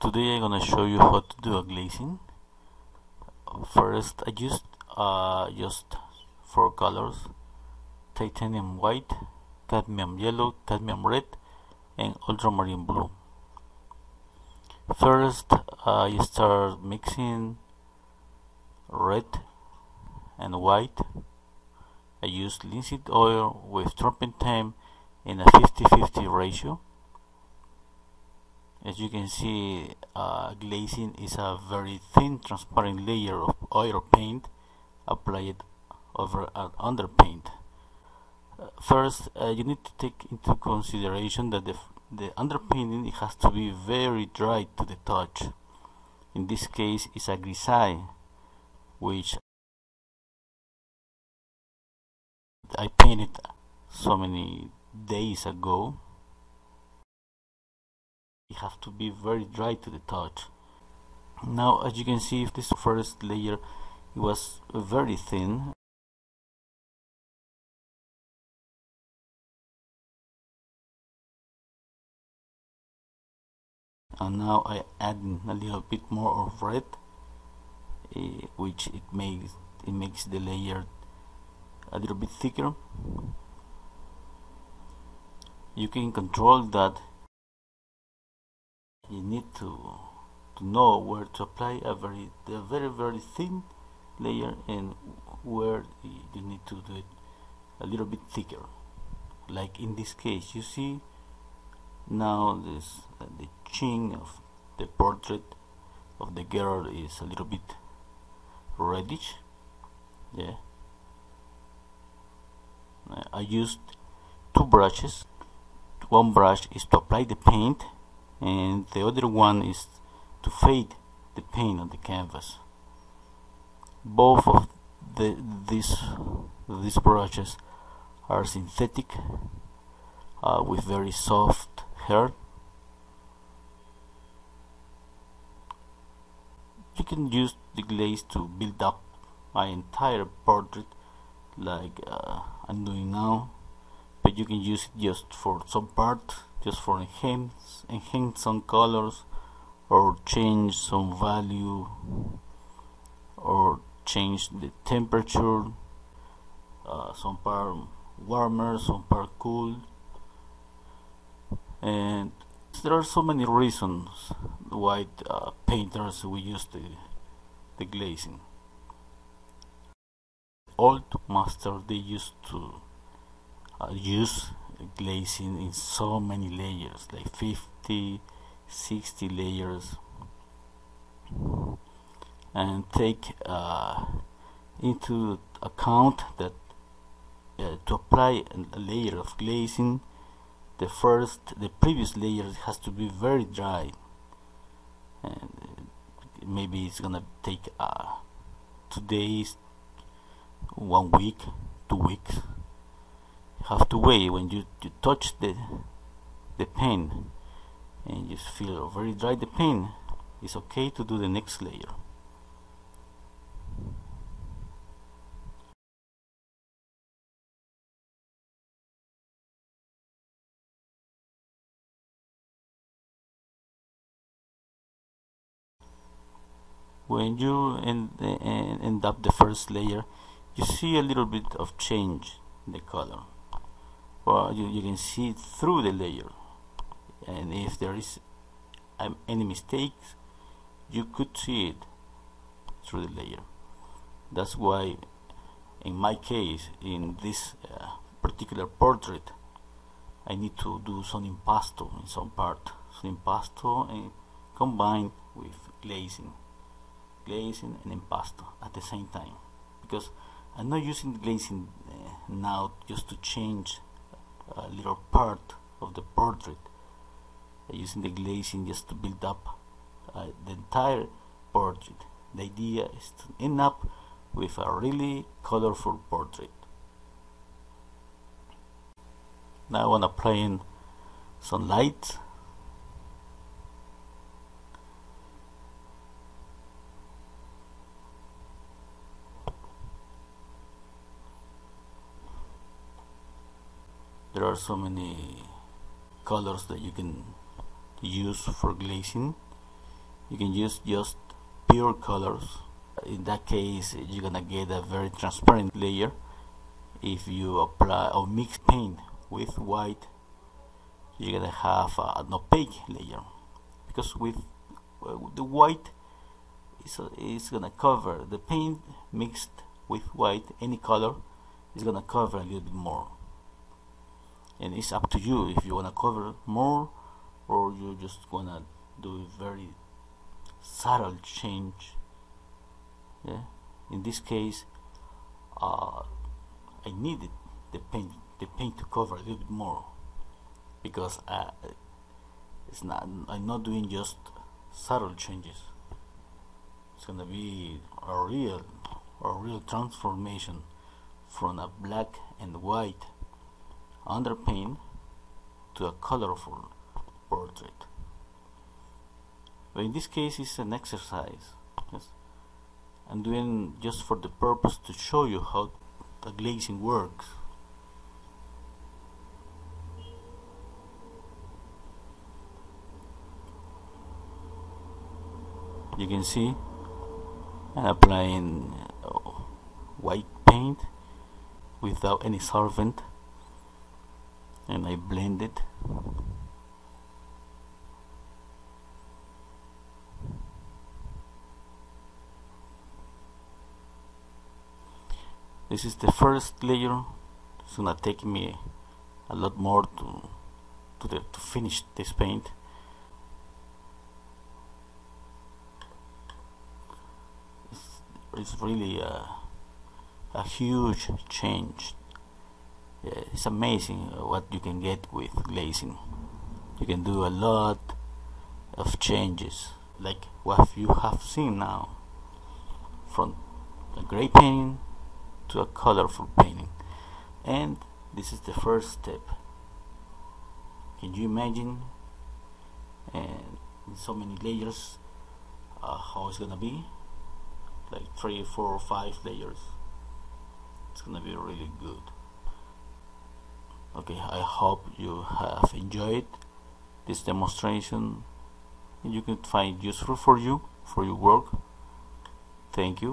Today I'm gonna show you how to do a glazing. First, I used just four colors: titanium white, cadmium yellow, cadmium red, and ultramarine blue. First, you start mixing red and white. I used linseed oil with turpentine in a 50-50 ratio. As you can see, glazing is a very thin transparent layer of oil paint applied over an underpaint. First, you need to take into consideration that the underpainting has to be very dry to the touch. In this case, it's a grisalle, which I painted so many days ago. It has to be very dry to the touch. Now, as you can see, if this first layer was very thin, and now I add a little bit more of red, which it makes the layer a little bit thicker. You can control that. You need to know where to apply a very thin layer and where you need to do it a little bit thicker. Like in this case, you see now this the chin of the portrait of the girl is a little bit reddish. Yeah, I used two brushes. One brush is to apply the paint, and the other one is to fade the paint on the canvas. Both of these brushes are synthetic, with very soft hair. You can use the glaze to build up my entire portrait like I'm doing now, but you can use it just for some part, just for enhance some colors, or change some value, or change the temperature, some part warmer, some part cool. And there are so many reasons why painters will use the glazing. Old masters, they used to use glazing in so many layers, like 50, 60 layers, and take into account that to apply a layer of glazing, the previous layer has to be very dry, and maybe it's gonna take 2 days, 1 week, 2 weeks. You have to wait when you touch the paint and you feel very dry the paint. It's okay to do the next layer. When you end up the first layer, you see a little bit of change in the color. Well, you can see it through the layer, and if there is any mistakes, you could see it through the layer. That's why, in my case, in this particular portrait, I need to do some impasto in some part, some impasto and combined with glazing and impasto at the same time, because I'm not using glazing now just to change a little part of the portrait. I'm using the glazing just to build up the entire portrait. The idea is to end up with a really colorful portrait. Now I'm applying some light. There are so many colors that you can use for glazing. you can use just pure colors. In that case, you're gonna get a very transparent layer. If you apply or mix paint with white, you're gonna have an opaque layer, because with the white is gonna cover the paint mixed with white. Any color is gonna cover a little bit more, and it's up to you if you wanna cover more or you just wanna do a very subtle change. Yeah, in this case, I needed the paint to cover a little bit more, because I'm not doing just subtle changes. It's gonna be a real transformation from a black and white underpaint to a colorful portrait. But in this case, it's an exercise. Yes? I'm doing just for the purpose to show you how the glazing works. You can see I'm applying white paint without any solvent, and I blend it. This is the first layer. It's gonna take me a lot more to finish this paint. It's really a huge change. Yeah, it's amazing what you can get with glazing. You can do a lot of changes, like what you have seen now, from a gray painting to a colorful painting. And this is the first step. Can you imagine, and so many layers, how it's gonna be? Like 3, 4, 5 layers. It's gonna be really good. Okay, I hope you have enjoyed this demonstration and you can find it useful for you, for your work. Thank you.